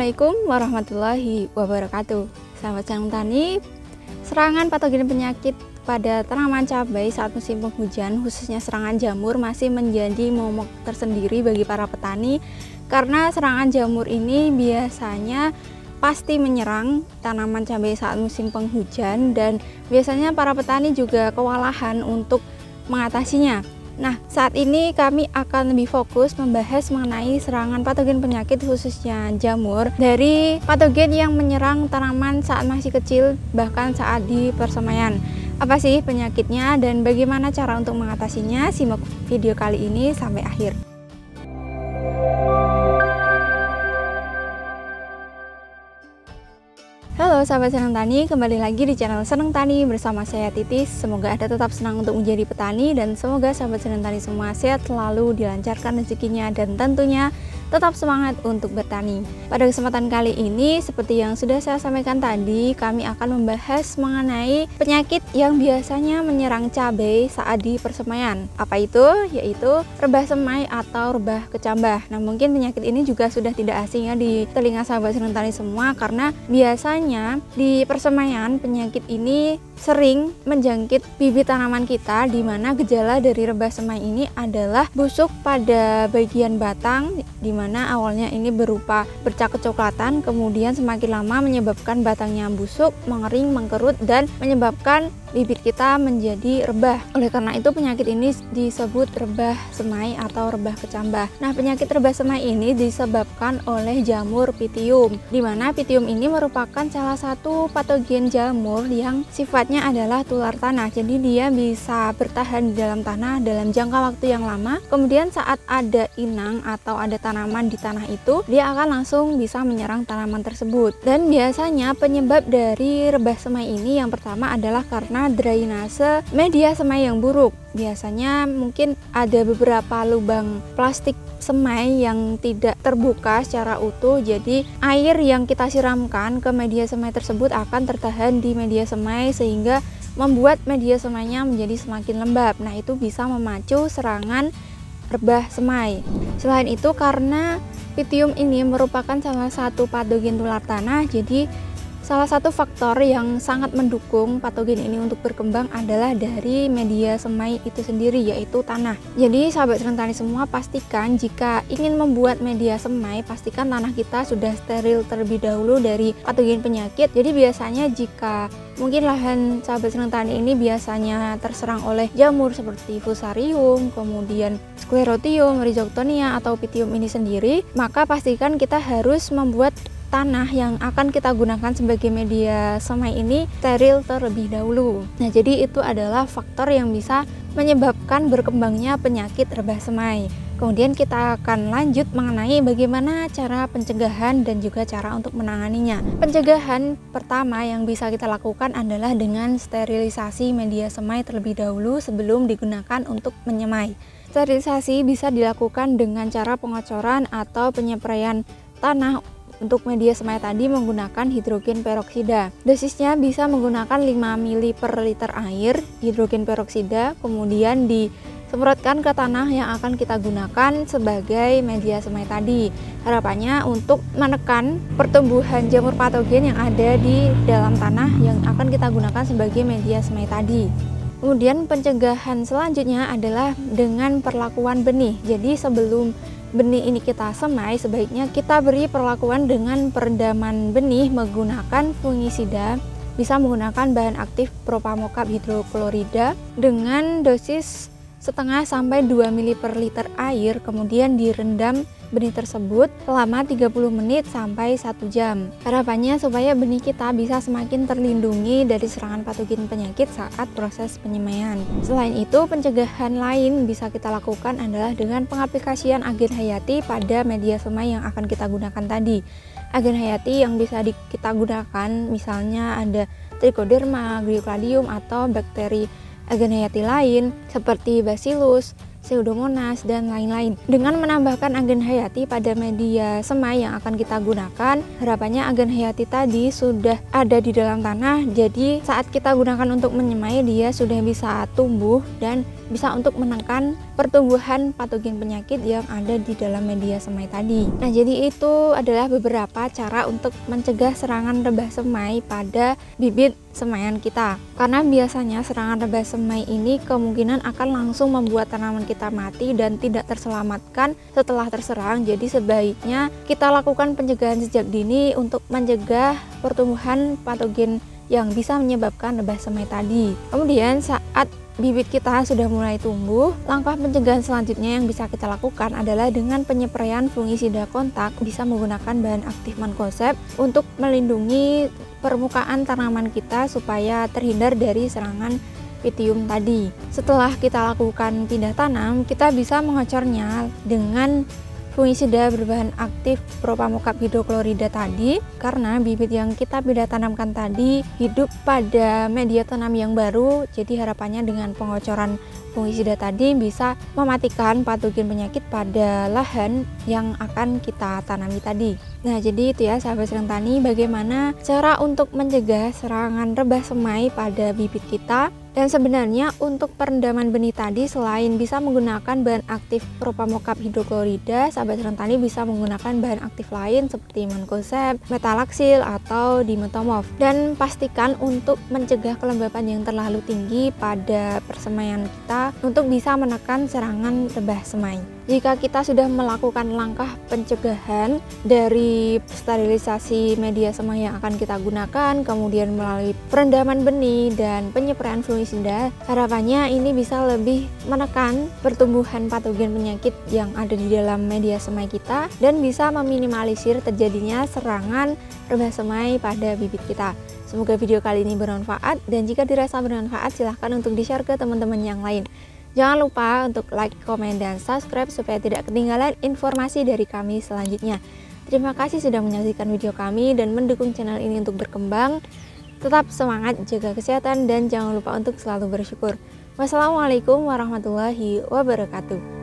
Assalamualaikum warahmatullahi wabarakatuh. Sahabat Senang Tani, serangan patogen penyakit pada tanaman cabai saat musim penghujan, khususnya serangan jamur, masih menjadi momok tersendiri bagi para petani karena serangan jamur ini biasanya pasti menyerang tanaman cabai saat musim penghujan dan biasanya para petani juga kewalahan untuk mengatasinya. Nah, saat ini kami akan lebih fokus membahas mengenai serangan patogen penyakit khususnya jamur dari patogen yang menyerang tanaman saat masih kecil bahkan saat di persemaian. Apa sih penyakitnya dan bagaimana cara untuk mengatasinya? Simak video kali ini sampai akhir. Halo sahabat Senang Tani, kembali lagi di channel Senang Tani bersama saya Titis. Semoga Anda tetap senang untuk menjadi petani dan semoga sahabat Senang Tani semua sehat selalu, dilancarkan rezekinya dan tentunya tetap semangat untuk bertani. Pada kesempatan kali ini, seperti yang sudah saya sampaikan tadi, kami akan membahas mengenai penyakit yang biasanya menyerang cabai saat di persemaian. Apa itu? Yaitu rebah semai atau rebah kecambah. Nah, mungkin penyakit ini juga sudah tidak asing ya di telinga sahabat Senang Tani semua karena biasanya di persemaian penyakit ini sering menjangkit bibit tanaman kita, di mana gejala dari rebah semai ini adalah busuk pada bagian batang, di mana awalnya ini berupa bercak kecoklatan, kemudian semakin lama menyebabkan batangnya busuk, mengering, mengkerut, dan menyebabkan bibit kita menjadi rebah. Oleh karena itu penyakit ini disebut rebah semai atau rebah kecambah. Nah, penyakit rebah semai ini disebabkan oleh jamur Pythium, di mana Pythium ini merupakan salah satu patogen jamur yang sifatnya adalah tular tanah. Jadi dia bisa bertahan di dalam tanah dalam jangka waktu yang lama. Kemudian saat ada inang atau ada tanaman di tanah itu, dia akan langsung bisa menyerang tanaman tersebut. Dan biasanya penyebab dari rebah semai ini yang pertama adalah karena drainase media semai yang buruk. Biasanya mungkin ada beberapa lubang plastik semai yang tidak terbuka secara utuh, jadi air yang kita siramkan ke media semai tersebut akan tertahan di media semai sehingga membuat media semainya menjadi semakin lembab. Nah, itu bisa memacu serangan rebah semai. Selain itu, karena Pythium ini merupakan salah satu patogen tular tanah, jadi salah satu faktor yang sangat mendukung patogen ini untuk berkembang adalah dari media semai itu sendiri, yaitu tanah. Jadi sahabat Senang Tani semua, pastikan jika ingin membuat media semai, pastikan tanah kita sudah steril terlebih dahulu dari patogen penyakit. Jadi biasanya jika mungkin lahan sahabat Senang Tani ini biasanya terserang oleh jamur seperti Fusarium, kemudian Sclerotium, Rhizoctonia atau Pythium ini sendiri, maka pastikan kita harus membuat tanah yang akan kita gunakan sebagai media semai ini steril terlebih dahulu. Nah, jadi itu adalah faktor yang bisa menyebabkan berkembangnya penyakit rebah semai. Kemudian kita akan lanjut mengenai bagaimana cara pencegahan dan juga cara untuk menanganinya. Pencegahan pertama yang bisa kita lakukan adalah dengan sterilisasi media semai terlebih dahulu sebelum digunakan untuk menyemai. Sterilisasi bisa dilakukan dengan cara pengocoran atau penyepraian tanah untuk media semai tadi menggunakan hidrogen peroksida. Dosisnya bisa menggunakan 5 ml per liter air hidrogen peroksida, kemudian disemprotkan ke tanah yang akan kita gunakan sebagai media semai tadi. Harapannya untuk menekan pertumbuhan jamur patogen yang ada di dalam tanah yang akan kita gunakan sebagai media semai tadi. Kemudian pencegahan selanjutnya adalah dengan perlakuan benih. Jadi sebelum benih ini kita semai, sebaiknya kita beri perlakuan dengan perendaman benih menggunakan fungisida. Bisa menggunakan bahan aktif propamokap hidroklorida dengan dosis setengah sampai 2 ml per liter air, kemudian direndam benih tersebut selama 30 menit sampai 1 jam. Harapannya supaya benih kita bisa semakin terlindungi dari serangan patogen penyakit saat proses penyemaian. Selain itu, pencegahan lain bisa kita lakukan adalah dengan pengaplikasian agen hayati pada media semai yang akan kita gunakan tadi. Agen hayati yang bisa kita gunakan misalnya ada Trichoderma, Gliocladium atau bakteri agen hayati lain seperti Bacillus, Pseudomonas, dan lain-lain. Dengan menambahkan agen hayati pada media semai yang akan kita gunakan, harapannya agen hayati tadi sudah ada di dalam tanah, jadi saat kita gunakan untuk menyemai, dia sudah bisa tumbuh dan bisa untuk menekan pertumbuhan patogen penyakit yang ada di dalam media semai tadi. Nah, jadi itu adalah beberapa cara untuk mencegah serangan rebah semai pada bibit semaian kita. Karena biasanya serangan rebah semai ini kemungkinan akan langsung membuat tanaman kita mati dan tidak terselamatkan setelah terserang. Jadi sebaiknya kita lakukan pencegahan sejak dini untuk mencegah pertumbuhan patogen yang bisa menyebabkan rebah semai tadi. Kemudian saat bibit kita sudah mulai tumbuh, langkah pencegahan selanjutnya yang bisa kita lakukan adalah dengan penyepraian fungisida kontak, bisa menggunakan bahan aktif mancozeb untuk melindungi permukaan tanaman kita supaya terhindar dari serangan Pythium tadi. Setelah kita lakukan pindah tanam, kita bisa mengocornya dengan fungisida berbahan aktif propamokap hidroklorida tadi, karena bibit yang kita pindah tanamkan tadi hidup pada media tanam yang baru. Jadi harapannya dengan pengocoran fungisida tadi bisa mematikan patogen penyakit pada lahan yang akan kita tanami tadi. Nah, jadi itu ya sahabat Senang Tani, bagaimana cara untuk mencegah serangan rebah semai pada bibit kita. Dan sebenarnya untuk perendaman benih tadi, selain bisa menggunakan bahan aktif propamokap hidroklorida, sahabat Senang Tani bisa menggunakan bahan aktif lain seperti mancozeb, metalaxyl, atau dimetomorf. Dan pastikan untuk mencegah kelembapan yang terlalu tinggi pada persemaian kita untuk bisa menekan serangan rebah semai. Jika kita sudah melakukan langkah pencegahan dari sterilisasi media semai yang akan kita gunakan, kemudian melalui perendaman benih dan penyepraian fungisida, harapannya ini bisa lebih menekan pertumbuhan patogen penyakit yang ada di dalam media semai kita dan bisa meminimalisir terjadinya serangan rebah semai pada bibit kita. Semoga video kali ini bermanfaat, dan jika dirasa bermanfaat silahkan untuk di-share ke teman-teman yang lain. Jangan lupa untuk like, komen, dan subscribe supaya tidak ketinggalan informasi dari kami selanjutnya. Terima kasih sudah menyaksikan video kami dan mendukung channel ini untuk berkembang. Tetap semangat, jaga kesehatan, dan jangan lupa untuk selalu bersyukur. Wassalamualaikum warahmatullahi wabarakatuh.